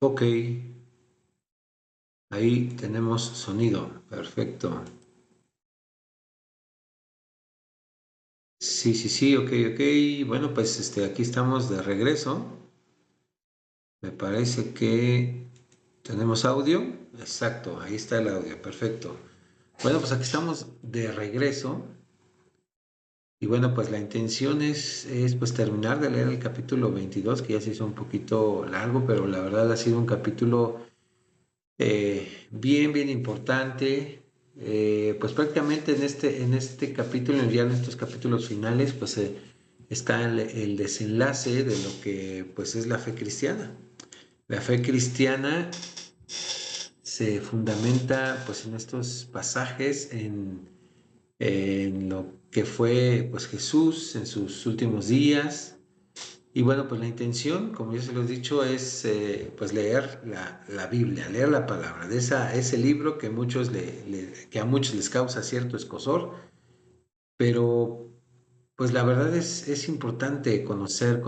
Ok, ahí tenemos sonido. Perfecto. Sí, sí, sí, ok, ok. Bueno, pues aquí estamos de regreso. Me parece que tenemos audio. Exacto, ahí está el audio. Perfecto. Bueno, pues aquí estamos de regreso. Y bueno, pues la intención es pues terminar de leer el capítulo 22, que ya se hizo un poquito largo, pero la verdad ha sido un capítulo bien, bien importante. Pues prácticamente en este capítulo, ya en estos capítulos finales, pues está el desenlace de lo que pues es la fe cristiana. La fe cristiana se fundamenta pues en estos pasajes, en lo que fue pues Jesús en sus últimos días. Y bueno, pues la intención, como ya se lo he dicho, es pues leer la Biblia, leer la palabra, de ese libro que, que a muchos les causa cierto escozor, pero pues la verdad es importante conocer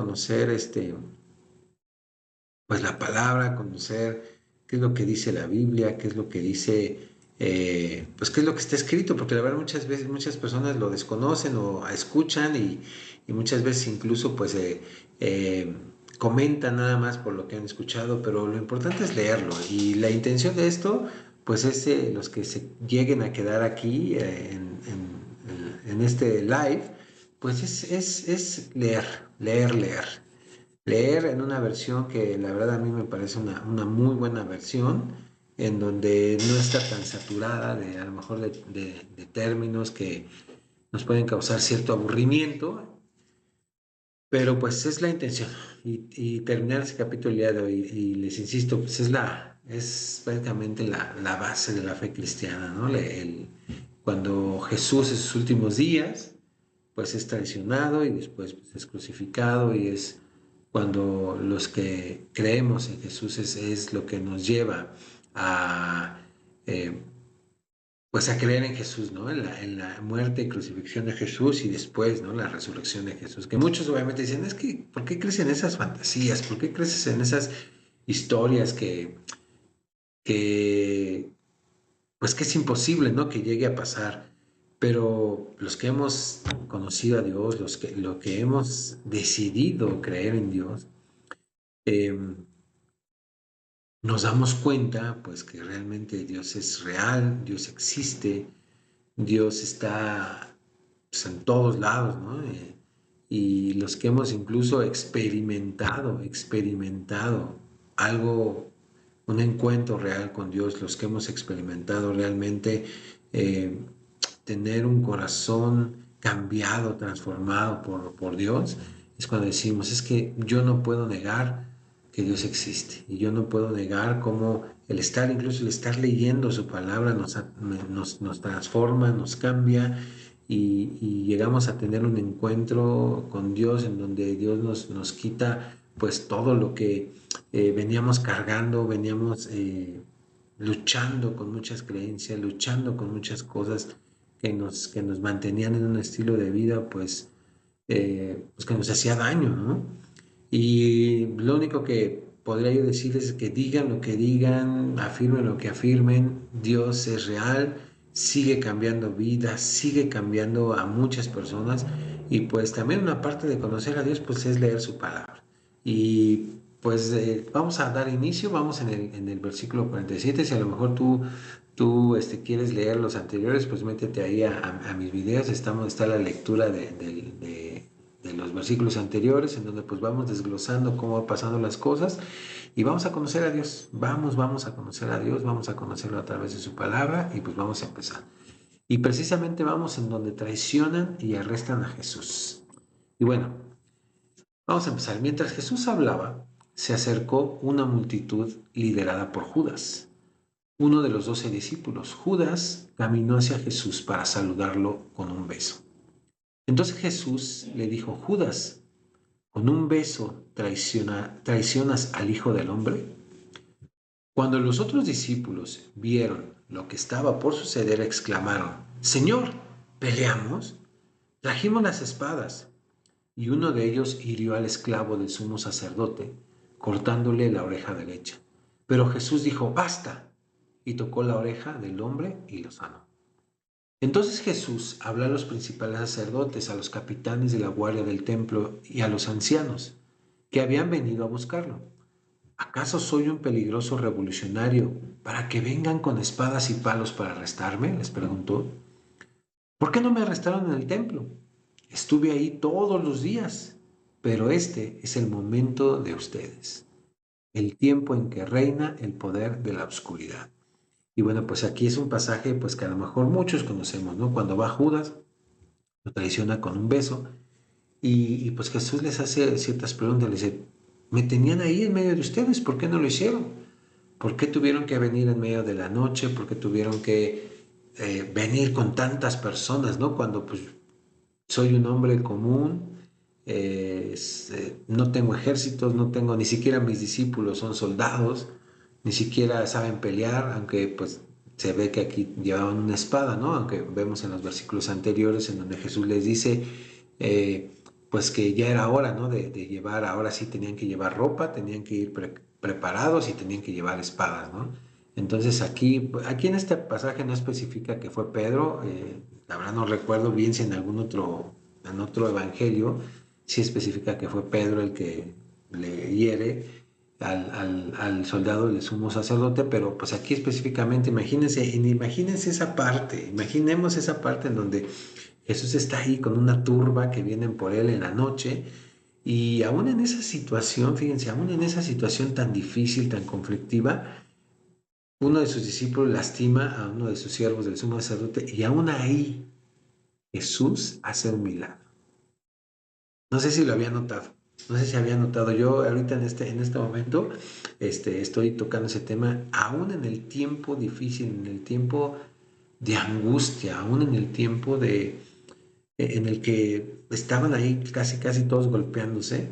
pues la palabra, conocer qué es lo que dice la Biblia, qué es lo que dice, pues qué es lo que está escrito, porque la verdad muchas veces muchas personas lo desconocen o escuchan y muchas veces incluso pues eh, comentan nada más por lo que han escuchado, pero lo importante es leerlo y la intención de esto pues es los que se lleguen a quedar aquí en este live, pues es leer en una versión que la verdad a mí me parece una muy buena versión, en donde no está tan saturada de a lo mejor de términos que nos pueden causar cierto aburrimiento, pero pues es la intención. Y terminar ese capítulo el día de hoy, y les insisto, pues es prácticamente la base de la fe cristiana, ¿no? Cuando Jesús en sus últimos días pues es traicionado y después pues, es crucificado, y es cuando los que creemos en Jesús es lo que nos lleva a eh, pues a creer en Jesús, ¿no? En la muerte y crucifixión de Jesús y después, ¿no? La resurrección de Jesús. Que muchos obviamente dicen, es que, ¿por qué crees en esas fantasías? ¿Por qué crees en esas historias que pues que es imposible, ¿no? Que llegue a pasar. Pero los que hemos conocido a Dios, lo que hemos decidido creer en Dios, eh, nos damos cuenta, pues, que realmente Dios es real, Dios existe, Dios está pues, en todos lados, ¿no? Y los que hemos incluso experimentado algo, un encuentro real con Dios, los que hemos experimentado realmente eh, tener un corazón cambiado, transformado por Dios, es cuando decimos, es que yo no puedo negar que Dios existe, y yo no puedo negar cómo incluso el estar leyendo su palabra nos transforma, nos cambia, y llegamos a tener un encuentro con Dios en donde Dios nos quita pues todo lo que veníamos cargando, veníamos luchando con muchas creencias, luchando con muchas cosas que nos mantenían en un estilo de vida pues que nos hacía daño, ¿no? Y lo único que podría yo decirles es que digan lo que digan, afirmen lo que afirmen, Dios es real, sigue cambiando vidas, sigue cambiando a muchas personas, y pues también una parte de conocer a Dios pues es leer su palabra. Y pues vamos a dar inicio, vamos en el versículo 47. Si a lo mejor tú quieres leer los anteriores, pues métete ahí a mis videos, está la lectura de los versículos anteriores, en donde pues vamos desglosando cómo van pasando las cosas, y vamos a conocer a Dios, vamos a conocer a Dios, vamos a conocerlo a través de su palabra, y pues vamos a empezar. Y precisamente vamos en donde traicionan y arrestan a Jesús. Y bueno, vamos a empezar. Mientras Jesús hablaba, se acercó una multitud liderada por Judas, uno de los 12 discípulos. Judas caminó hacia Jesús para saludarlo con un beso. Entonces Jesús le dijo, Judas, ¿con un beso traicionas al Hijo del Hombre? Cuando los otros discípulos vieron lo que estaba por suceder, exclamaron, Señor, ¿peleamos? Trajimos las espadas. Y uno de ellos hirió al esclavo del sumo sacerdote, cortándole la oreja derecha. Pero Jesús dijo, basta, y tocó la oreja del hombre y lo sanó. Entonces Jesús habla a los principales sacerdotes, a los capitanes de la guardia del templo y a los ancianos que habían venido a buscarlo. ¿Acaso soy un peligroso revolucionario para que vengan con espadas y palos para arrestarme? Les preguntó. ¿Por qué no me arrestaron en el templo? Estuve ahí todos los días, pero este es el momento de ustedes, el tiempo en que reina el poder de la oscuridad. Y bueno, pues aquí es un pasaje pues que a lo mejor muchos conocemos, ¿no? Cuando va Judas, lo traiciona con un beso y pues Jesús les hace ciertas preguntas, les dice, me tenían ahí en medio de ustedes, ¿por qué no lo hicieron? ¿Por qué tuvieron que venir en medio de la noche? ¿Por qué tuvieron que venir con tantas personas, ¿no? Cuando pues soy un hombre común, no tengo ejércitos, no tengo, ni siquiera mis discípulos son soldados, ni siquiera saben pelear, aunque pues se ve que aquí llevaban una espada, ¿no? Aunque vemos en los versículos anteriores en donde Jesús les dice, pues que ya era hora, ¿no? De llevar, ahora sí tenían que llevar ropa, tenían que ir preparados y tenían que llevar espadas, ¿no? Entonces aquí en este pasaje no especifica que fue Pedro, la verdad no recuerdo bien si en otro evangelio sí especifica que fue Pedro el que le hiere al soldado del sumo sacerdote, pero pues aquí específicamente imagínense esa parte, imaginemos esa parte en donde Jesús está ahí con una turba que vienen por él en la noche y aún en esa situación, fíjense, aún en esa situación tan difícil, tan conflictiva, uno de sus discípulos lastima a uno de sus siervos del sumo sacerdote y aún ahí Jesús hace un milagro. No sé si lo había notado, no sé si había notado. Yo ahorita en este momento estoy tocando ese tema, aún en el tiempo difícil, en el tiempo de angustia, aún en el tiempo en el que estaban ahí casi todos golpeándose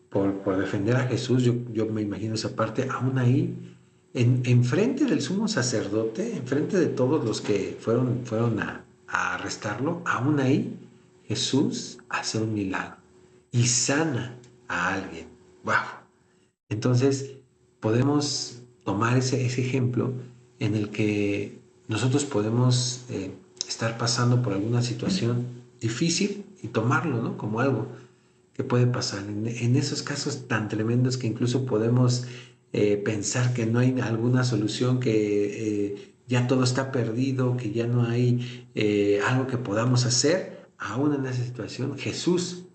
por defender a Jesús, yo me imagino esa parte, aún ahí, enfrente del sumo sacerdote, enfrente de todos los que fueron a arrestarlo, aún ahí Jesús hace un milagro y sana a alguien. ¡Wow! Entonces, podemos tomar ese ejemplo en el que nosotros podemos estar pasando por alguna situación difícil y tomarlo, ¿no? Como algo que puede pasar. En esos casos tan tremendos que incluso podemos pensar que no hay alguna solución, que ya todo está perdido, que ya no hay algo que podamos hacer, aún en esa situación Jesús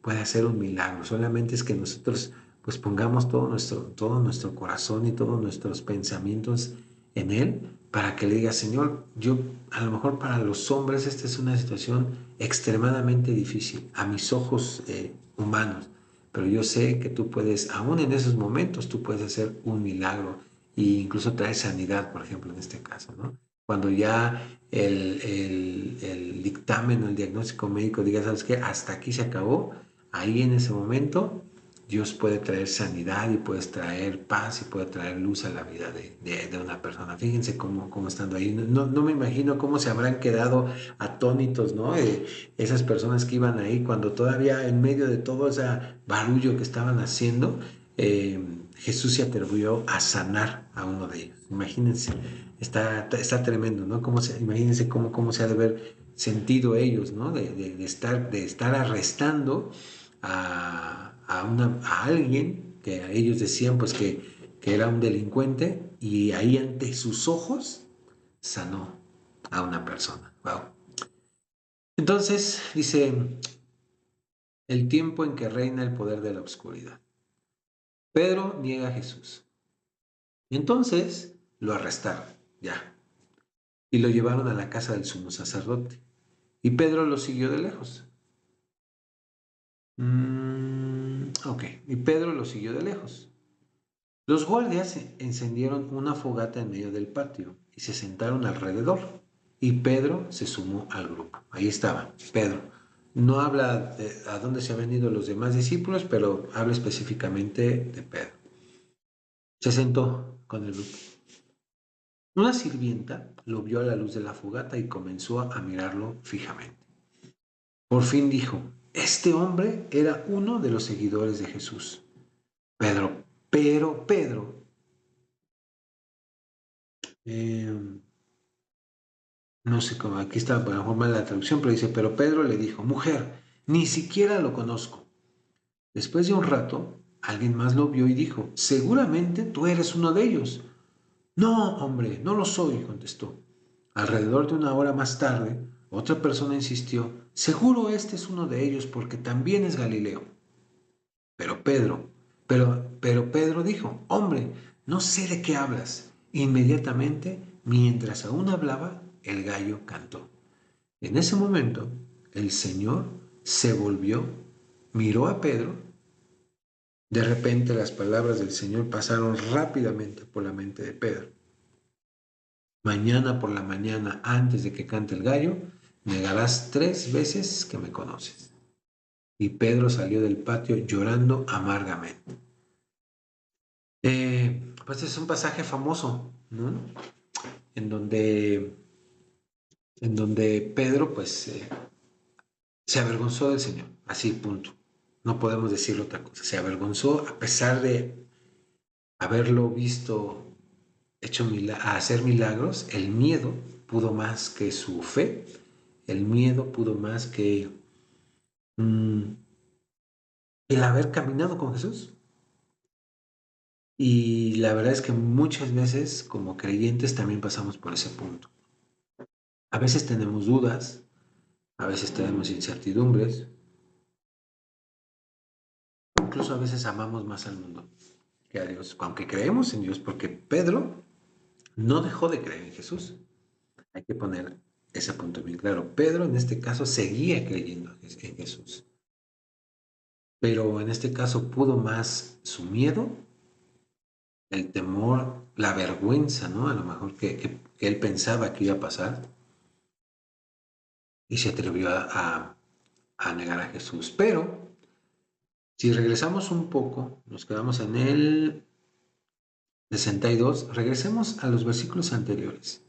puede hacer un milagro. Solamente es que nosotros pues pongamos todo nuestro corazón y todos nuestros pensamientos en Él para que le diga, Señor, yo a lo mejor para los hombres esta es una situación extremadamente difícil a mis ojos humanos, pero yo sé que tú puedes, aún en esos momentos, tú puedes hacer un milagro e incluso traer sanidad, por ejemplo, en este caso, ¿no? Cuando ya el dictamen o el diagnóstico médico diga, ¿sabes qué? Hasta aquí se acabó, ahí en ese momento Dios puede traer sanidad y puede traer paz y puede traer luz a la vida de una persona. Fíjense cómo estando ahí. No me imagino cómo se habrán quedado atónitos, ¿no? Esas personas que iban ahí cuando todavía en medio de todo ese barullo que estaban haciendo, Jesús se atrevió a sanar a uno de ellos. Imagínense, está tremendo, ¿no? Imagínense cómo se ha de haber sentido ellos, ¿no? De estar arrestando a alguien que ellos decían pues que era un delincuente y ahí ante sus ojos sanó a una persona. Wow. Entonces dice, el tiempo en que reina el poder de la oscuridad. Pedro niega a Jesús. Entonces lo arrestaron, ya, y lo llevaron a la casa del sumo sacerdote. Y Pedro lo siguió de lejos. Ok, y Pedro lo siguió de lejos. Los guardias encendieron una fogata en medio del patio y se sentaron alrededor. Y Pedro se sumó al grupo. Ahí estaba, Pedro. No habla de a dónde se habían ido los demás discípulos, pero habla específicamente de Pedro. Se sentó con el grupo. Una sirvienta lo vio a la luz de la fogata y comenzó a mirarlo fijamente. Por fin dijo, este hombre era uno de los seguidores de Jesús. Pedro Eh, no sé cómo, aquí está, a lo mejor mal la traducción, pero dice, pero Pedro le dijo, mujer, ni siquiera lo conozco. Después de un rato, alguien más lo vio y dijo, seguramente tú eres uno de ellos. No, hombre, no lo soy, contestó. Alrededor de una hora más tarde, otra persona insistió, seguro este es uno de ellos porque también es Galileo. Pero Pedro, pero Pedro dijo, hombre, no sé de qué hablas. Inmediatamente, mientras aún hablaba, el gallo cantó. En ese momento, el Señor se volvió, miró a Pedro. De repente las palabras del Señor pasaron rápidamente por la mente de Pedro. Mañana por la mañana, antes de que cante el gallo, negarás 3 veces que me conoces. Y Pedro salió del patio llorando amargamente. Pues es un pasaje famoso, ¿no? En donde, en donde Pedro, pues, se avergonzó del Señor. Así, punto. No podemos decir otra cosa. Se avergonzó a pesar de haberlo visto a hacer milagros. El miedo pudo más que su fe. El miedo pudo más que mm, el haber caminado con Jesús. Y la verdad es que muchas veces como creyentes también pasamos por ese punto. A veces tenemos dudas, a veces tenemos incertidumbres, incluso a veces amamos más al mundo que a Dios, aunque creemos en Dios, porque Pedro no dejó de creer en Jesús. Hay que poner ese punto bien claro. Pedro en este caso seguía creyendo en Jesús, pero en este caso pudo más su miedo, el temor, la vergüenza, ¿no? A lo mejor que él pensaba que iba a pasar y se atrevió a negar a Jesús. Pero si regresamos un poco, nos quedamos en el 62, regresemos a los versículos anteriores.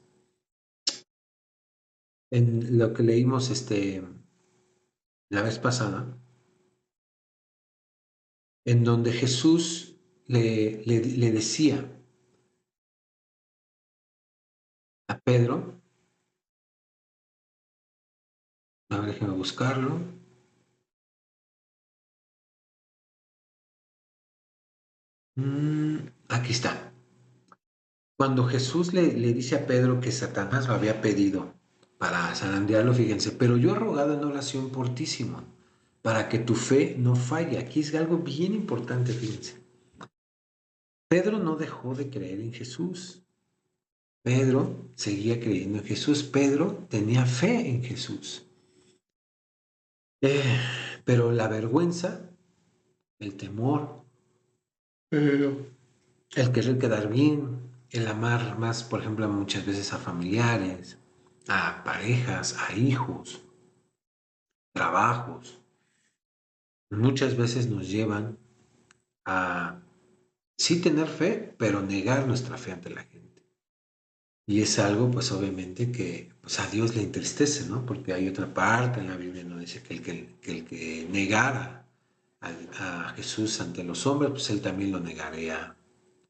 En lo que leímos la vez pasada, en donde Jesús le decía a Pedro, a ver, déjeme buscarlo. Aquí está. Cuando Jesús le dice a Pedro que Satanás lo había pedido para zarandearlo, fíjense, pero yo he rogado en oración por ti, Simón, para que tu fe no falle. Aquí es algo bien importante, fíjense. Pedro no dejó de creer en Jesús. Pedro seguía creyendo en Jesús. Pedro tenía fe en Jesús. Eh, pero la vergüenza, el temor, el querer quedar bien, el amar más, por ejemplo, muchas veces a familiares, a parejas, a hijos, trabajos, muchas veces nos llevan a sí tener fe, pero negar nuestra fe ante la gente. Y es algo, pues obviamente, que pues, a Dios le entristece, ¿no? Porque hay otra parte en la Biblia donde dice que el que negara a Jesús ante los hombres, pues él también lo negaría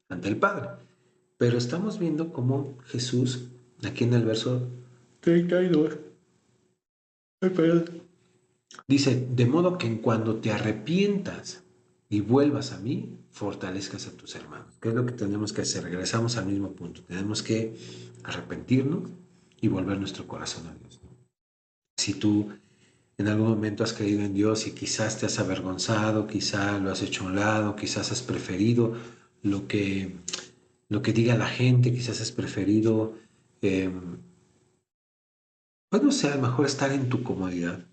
ante el Padre. Pero estamos viendo cómo Jesús, aquí en el verso 32, dice, de modo que en cuando te arrepientas y vuelvas a mí, fortalezcas a tus hermanos. ¿Qué es lo que tenemos que hacer? Regresamos al mismo punto. Tenemos que arrepentirnos y volver nuestro corazón a Dios. Si tú en algún momento has creído en Dios y quizás te has avergonzado, quizás lo has hecho a un lado, quizás has preferido lo que, lo que diga la gente, quizás has preferido, eh, pues no sé, a lo mejor estar en tu comodidad.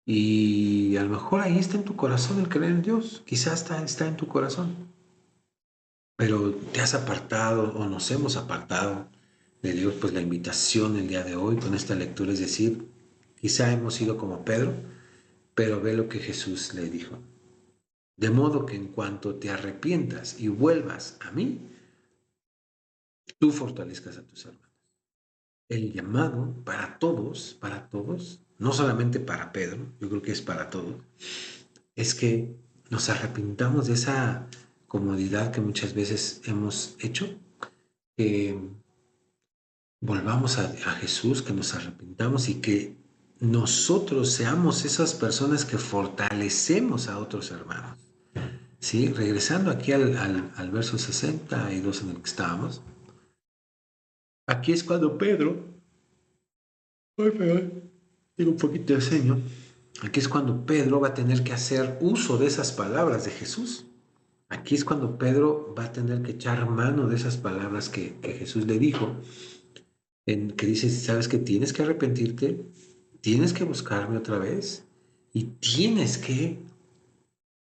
Y a lo mejor ahí está en tu corazón el creer en Dios, quizás está en tu corazón, pero te has apartado o nos hemos apartado de Dios, pues la invitación el día de hoy con esta lectura es decir, quizá hemos sido como Pedro, pero ve lo que Jesús le dijo. De modo que en cuanto te arrepientas y vuelvas a mí, tú fortalezcas a tus hermanos. El llamado para todos, no solamente para Pedro, yo creo que es para todos, es que nos arrepintamos de esa comodidad que muchas veces hemos hecho, volvamos a Jesús, que nos arrepintamos y que nosotros seamos esas personas que fortalecemos a otros hermanos. ¿Sí? Regresando aquí al verso 62 en el que estábamos, aquí es cuando Pedro, ay, perdón, tengo un poquito de sueño, aquí es cuando Pedro va a tener que hacer uso de esas palabras de Jesús. Aquí es cuando Pedro va a tener que echar mano de esas palabras que Jesús le dijo, que dice, sabes que tienes que arrepentirte, tienes que buscarme otra vez y tienes que,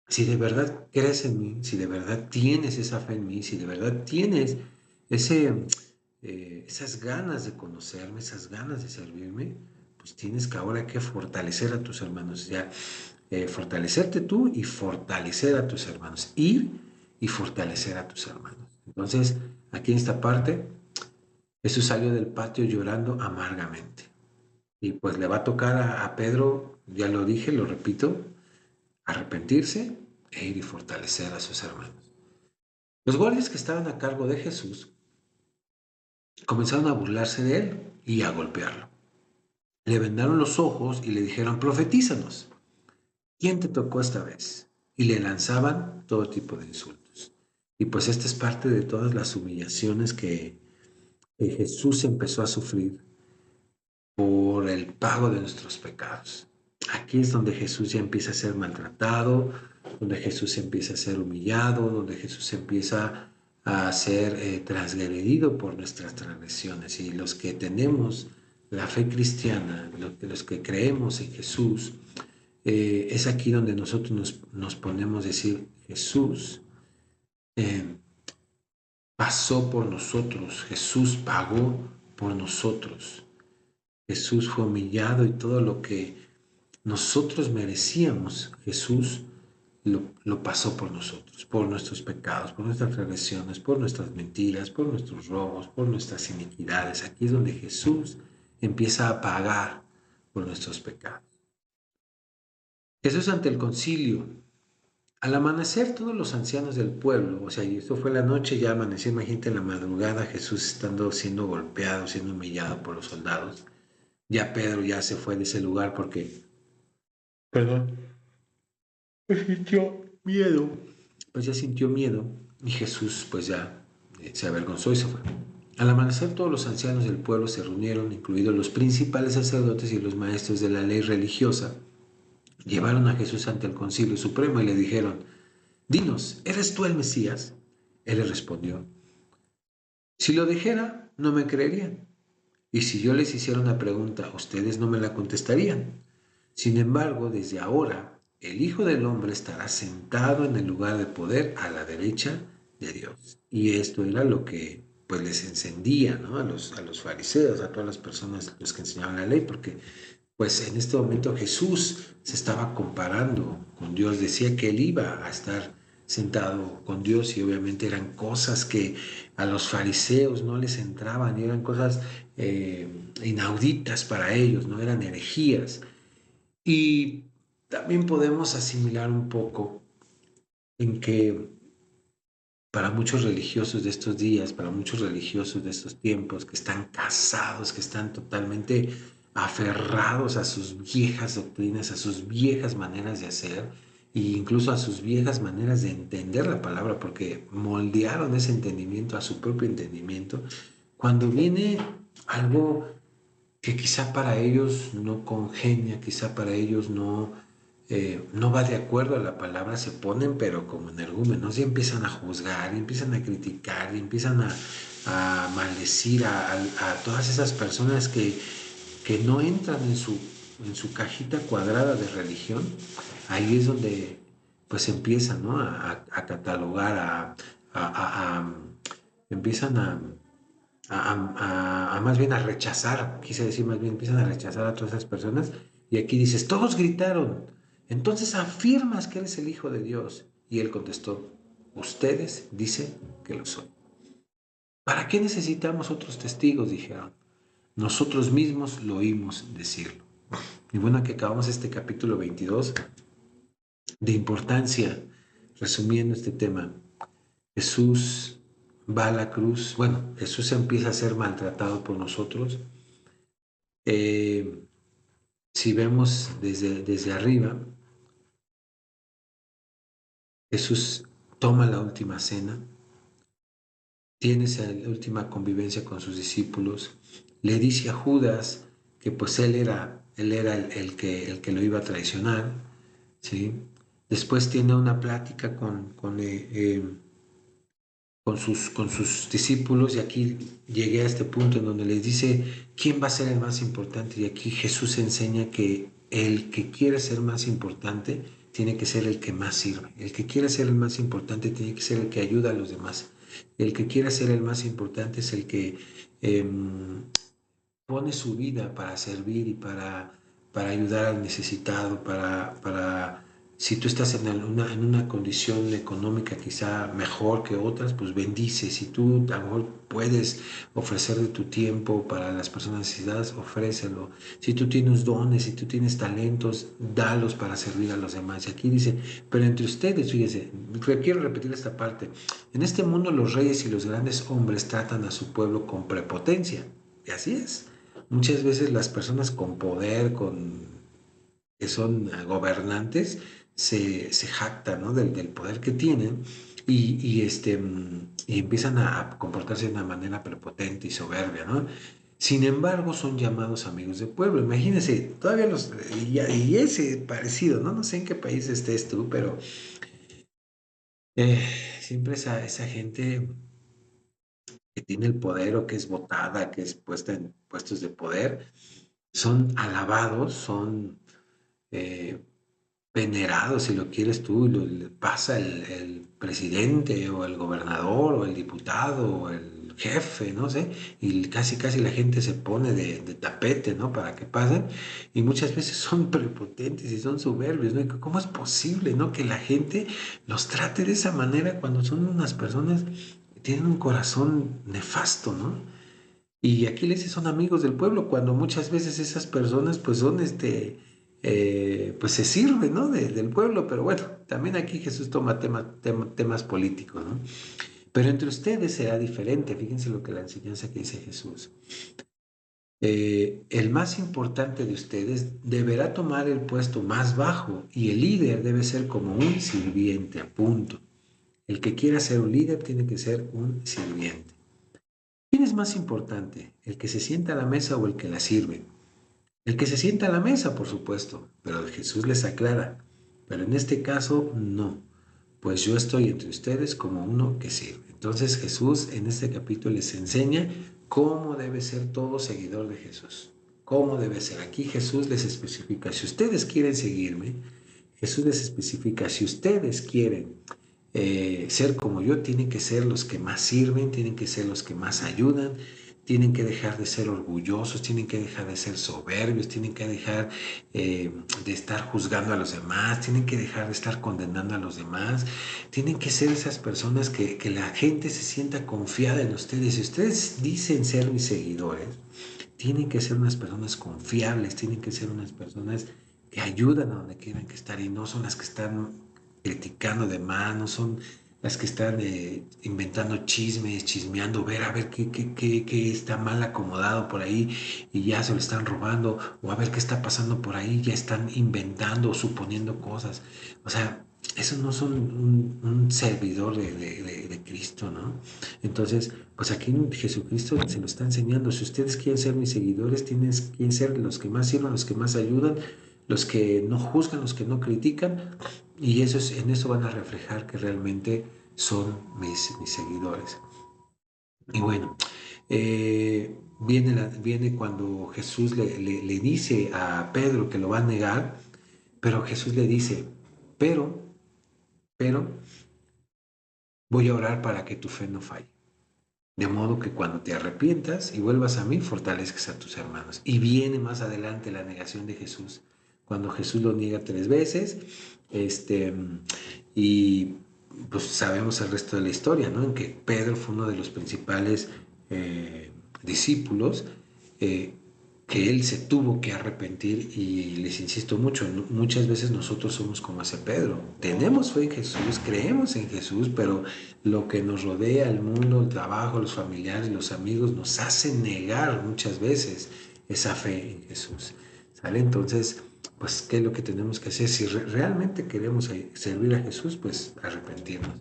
si de verdad crees en mí, si de verdad tienes esa fe en mí, si de verdad tienes ese, esas ganas de conocerme, esas ganas de servirme, pues tienes que ahora que fortalecer a tus hermanos, ya fortalecerte tú y fortalecer a tus hermanos, ir y fortalecer a tus hermanos. Entonces, aquí en esta parte, Jesús salió del patio llorando amargamente. Y pues le va a tocar a Pedro, ya lo dije, lo repito, arrepentirse e ir y fortalecer a sus hermanos. Los guardias que estaban a cargo de Jesús comenzaron a burlarse de él y a golpearlo. Le vendaron los ojos y le dijeron, profetízanos, ¿quién te tocó esta vez? Y le lanzaban todo tipo de insultos. Y pues esta es parte de todas las humillaciones que Jesús empezó a sufrir por el pago de nuestros pecados. Aquí es donde Jesús ya empieza a ser maltratado, donde Jesús empieza a ser humillado, donde Jesús empieza a ser transgredido por nuestras transgresiones. Y los que tenemos la fe cristiana, los que creemos en Jesús, es aquí donde nosotros nos ponemos a decir, Jesús eh, pasó por nosotros, Jesús pagó por nosotros, Jesús fue humillado y todo lo que nosotros merecíamos, Jesús lo pasó por nosotros, por nuestros pecados, por nuestras transgresiones, por nuestras mentiras, por nuestros robos, por nuestras iniquidades. Aquí es donde Jesús empieza a pagar por nuestros pecados. Jesús ante el concilio. Al amanecer, todos los ancianos del pueblo, o sea, y esto fue la noche, ya amaneció, imagínate en la madrugada, Jesús estando siendo golpeado, siendo humillado por los soldados. Ya Pedro ya se fue de ese lugar porque, perdón, pues sintió miedo. Pues ya sintió miedo y Jesús pues ya se avergonzó y se fue. Al amanecer todos los ancianos del pueblo se reunieron, incluidos los principales sacerdotes y los maestros de la ley religiosa. Llevaron a Jesús ante el concilio supremo y le dijeron, dinos, ¿eres tú el Mesías? Él les respondió, si lo dijera, no me creerían. Y si yo les hiciera una pregunta, ustedes no me la contestarían. Sin embargo, desde ahora, el Hijo del Hombre estará sentado en el lugar de poder a la derecha de Dios. Y esto era lo que pues les encendía, ¿no? A los fariseos, a todas las personas los que enseñaban la ley, porque pues en este momento Jesús se estaba comparando con Dios, decía que él iba a estar sentado con Dios y obviamente eran cosas que a los fariseos no les entraban, y eran cosas inauditas para ellos, no eran herejías. Y también podemos asimilar un poco en que para muchos religiosos de estos días, para muchos religiosos de estos tiempos que están casados, que están totalmente aferrados a sus viejas doctrinas, a sus viejas maneras de hacer e incluso a sus viejas maneras de entender la palabra, porque moldearon ese entendimiento a su propio entendimiento, cuando viene algo que quizá para ellos no congenia, quizá para ellos no va de acuerdo a la palabra, se ponen pero como energúmenos y empiezan a juzgar, y empiezan a criticar, y empiezan a maldecir a todas esas personas que no entran en su cajita cuadrada de religión. Ahí es donde pues empiezan, ¿no? a catalogar, empiezan a más bien a rechazar, quise decir más bien, empiezan a rechazar a todas esas personas. Y aquí dices, todos gritaron, entonces afirmas que eres el Hijo de Dios. Y él contestó, ustedes dicen que lo soy. ¿Para qué necesitamos otros testigos? Dijeron. Nosotros mismos lo oímos decirlo. Y bueno, que acabamos este capítulo 22 de importancia, resumiendo este tema. Jesús va a la cruz, bueno, Jesús empieza a ser maltratado por nosotros. Eh, si vemos desde arriba, Jesús toma la última cena, tiene esa última convivencia con sus discípulos, le dice a Judas que pues él era el que lo iba a traicionar, ¿sí? Después tiene una plática con sus discípulos, y aquí llegué a este punto en donde les dice quién va a ser el más importante, y aquí Jesús enseña que el que quiere ser más importante tiene que ser el que más sirve, el que quiere ser el más importante tiene que ser el que ayuda a los demás, el que quiere ser el más importante es el que eh, pone su vida para servir y para ayudar al necesitado, si tú estás en una condición económica quizá mejor que otras, pues bendice. Si tú a lo mejor puedes ofrecer de tu tiempo para las personas necesitadas, ofrécelo. Si tú tienes dones, si tú tienes talentos, dalos para servir a los demás. Y aquí dice, pero entre ustedes, fíjense, quiero repetir esta parte, en este mundo los reyes y los grandes hombres tratan a su pueblo con prepotencia. Y así es. Muchas veces las personas con poder, que son gobernantes, se jactan, ¿no? del poder que tienen, y empiezan a comportarse de una manera prepotente y soberbia, ¿no? Sin embargo, son llamados amigos del pueblo. Imagínense, todavía y ese parecido, ¿no? No sé en qué país estés tú, pero eh, siempre esa gente que tiene el poder o que es votada, que es puesta en puestos de poder, son alabados, son eh, venerados, si lo quieres tú, pasa el presidente o el gobernador o el diputado o el jefe, no sé, y casi casi la gente se pone de tapete, ¿no? Para que pasen, y muchas veces son prepotentes y son soberbios, ¿no? Y ¿cómo es posible, ¿no? Que la gente los trate de esa manera cuando son unas personas que tienen un corazón nefasto, ¿no? Y aquí les son amigos del pueblo, cuando muchas veces esas personas pues son pues se sirven, ¿no? Del pueblo, pero bueno, también aquí Jesús toma temas políticos, ¿no? Pero entre ustedes será diferente, fíjense lo que la enseñanza que dice Jesús. El más importante de ustedes deberá tomar el puesto más bajo, y el líder debe ser como un sirviente, a punto. El que quiera ser un líder tiene que ser un sirviente. ¿Quién es más importante, el que se sienta a la mesa o el que la sirve? El que se sienta a la mesa, por supuesto, pero Jesús les aclara, pero en este caso no, pues yo estoy entre ustedes como uno que sirve. Entonces Jesús en este capítulo les enseña cómo debe ser todo seguidor de Jesús. ¿Cómo debe ser? Aquí Jesús les especifica, si ustedes quieren seguirme, Jesús les especifica, si ustedes quieren ser como yo, tienen que ser los que más sirven, tienen que ser los que más ayudan, tienen que dejar de ser orgullosos, tienen que dejar de ser soberbios, tienen que dejar de estar juzgando a los demás, tienen que dejar de estar condenando a los demás, tienen que ser esas personas que la gente se sienta confiada en ustedes. Si ustedes dicen ser mis seguidores, tienen que ser unas personas confiables, tienen que ser unas personas que ayudan a donde quieran que estar, y no son las que están criticando de más, no son las que están inventando chismes, chismeando, a ver qué está mal acomodado por ahí y ya se lo están robando, o a ver qué está pasando por ahí, ya están inventando o suponiendo cosas. O sea, esos no son un servidor de Cristo, ¿no? Entonces, pues aquí Jesucristo se lo está enseñando. Si ustedes quieren ser mis seguidores, tienen que ser los que más sirvan, los que más ayudan, los que no juzgan, los que no critican, y en eso van a reflejar que realmente son mis seguidores. Y bueno, viene cuando Jesús le dice a Pedro que lo va a negar, pero Jesús le dice, pero voy a orar para que tu fe no falle. De modo que cuando te arrepientas y vuelvas a mí, fortalezcas a tus hermanos. Y viene más adelante la negación de Jesús, cuando Jesús lo niega 3 veces, y pues sabemos el resto de la historia, ¿no? En que Pedro fue uno de los principales discípulos, que él se tuvo que arrepentir y les insisto mucho, muchas veces nosotros somos como ese Pedro, tenemos fe en Jesús, creemos en Jesús, pero lo que nos rodea, el mundo, el trabajo, los familiares, los amigos, nos hace negar muchas veces esa fe en Jesús, ¿sale? Entonces, pues, ¿qué es lo que tenemos que hacer? Si realmente queremos servir a Jesús, pues arrepentirnos.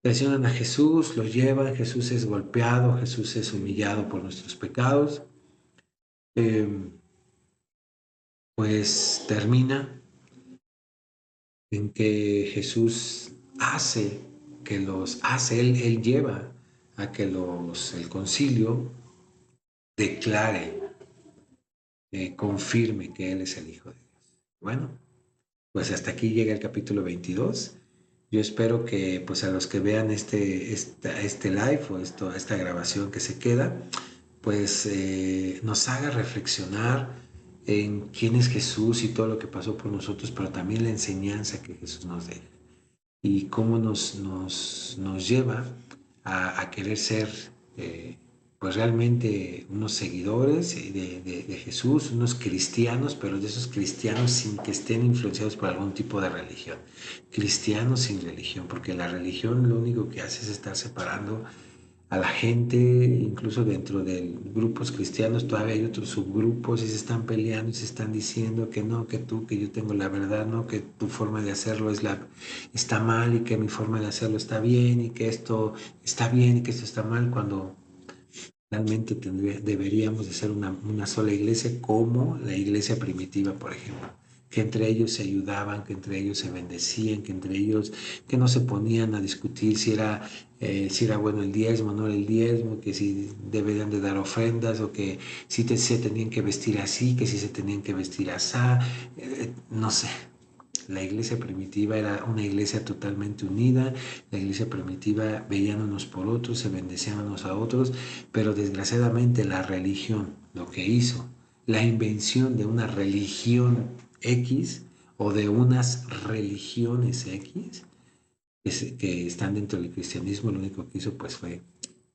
Traicionan a Jesús, lo llevan, Jesús es golpeado, Jesús es humillado por nuestros pecados. Pues termina en que Jesús él lleva a que el concilio declare, confirme que Él es el Hijo de Dios. Bueno, pues hasta aquí llega el capítulo 22. Yo espero que pues a los que vean este live o esta grabación que se queda, pues nos haga reflexionar en quién es Jesús y todo lo que pasó por nosotros, pero también la enseñanza que Jesús nos deja y cómo nos lleva a querer ser pues realmente unos seguidores de Jesús, unos cristianos, pero de esos cristianos sin que estén influenciados por algún tipo de religión. Cristianos sin religión, porque la religión lo único que hace es estar separando a la gente, incluso dentro de grupos cristianos todavía hay otros subgrupos y se están peleando y se están diciendo que no, que tú, que yo tengo la verdad, no, que tu forma de hacerlo está mal y que mi forma de hacerlo está bien y que esto está bien y que esto está mal, cuando realmente deberíamos de ser una sola iglesia como la iglesia primitiva, por ejemplo, que entre ellos se ayudaban, que entre ellos se bendecían, que entre ellos, que no se ponían a discutir si era bueno el diezmo, no era el diezmo, que si deberían de dar ofrendas o que si se tenían que vestir así, que si se tenían que vestir así, no sé. La iglesia primitiva era una iglesia totalmente unida, la iglesia primitiva veían unos por otros, se bendecían unos a otros, pero desgraciadamente la religión, lo que hizo, la invención de una religión X o de unas religiones X que están dentro del cristianismo, lo único que hizo pues fue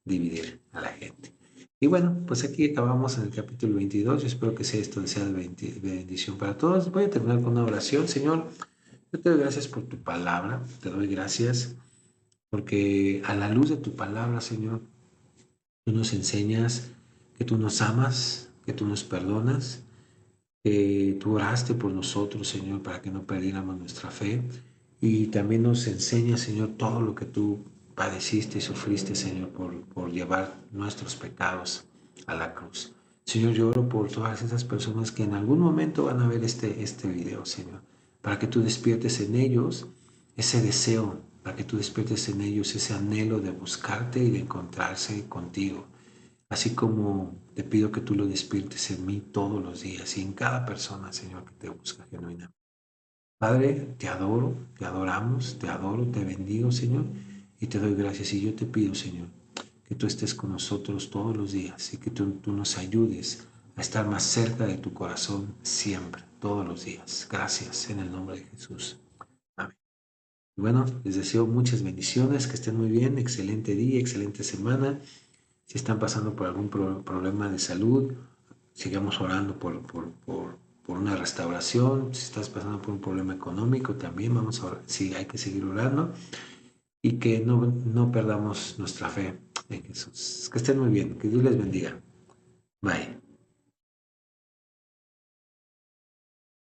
dividir a la gente. Y bueno, pues aquí acabamos en el capítulo 22. Yo espero que sea esto sea de bendición para todos. Voy a terminar con una oración. Señor, yo te doy gracias por tu palabra. Te doy gracias porque a la luz de tu palabra, Señor, tú nos enseñas que tú nos amas, que tú nos perdonas, que tú oraste por nosotros, Señor, para que no perdiéramos nuestra fe. Y también nos enseñas, Señor, todo lo que tú padeciste y sufriste, Señor, por llevar nuestros pecados a la cruz. Señor, yo oro por todas esas personas que en algún momento van a ver este video, Señor, para que tú despiertes en ellos ese deseo, para que tú despiertes en ellos ese anhelo de buscarte y de encontrarse contigo. Así como te pido que tú lo despiertes en mí todos los días y en cada persona, Señor, que te busca genuinamente. Padre, te adoro, te adoramos, te adoro, te bendigo, Señor, y te doy gracias. Y yo te pido, Señor, que tú estés con nosotros todos los días y que tú nos ayudes a estar más cerca de tu corazón siempre, todos los días. Gracias en el nombre de Jesús. Amén. Y bueno, les deseo muchas bendiciones, que estén muy bien, excelente día, excelente semana. Si están pasando por algún problema de salud, sigamos orando por una restauración. Si estás pasando por un problema económico, también vamos a orar. Sí, hay que seguir orando y que no perdamos nuestra fe en Jesús. Que estén muy bien, que Dios les bendiga. Bye.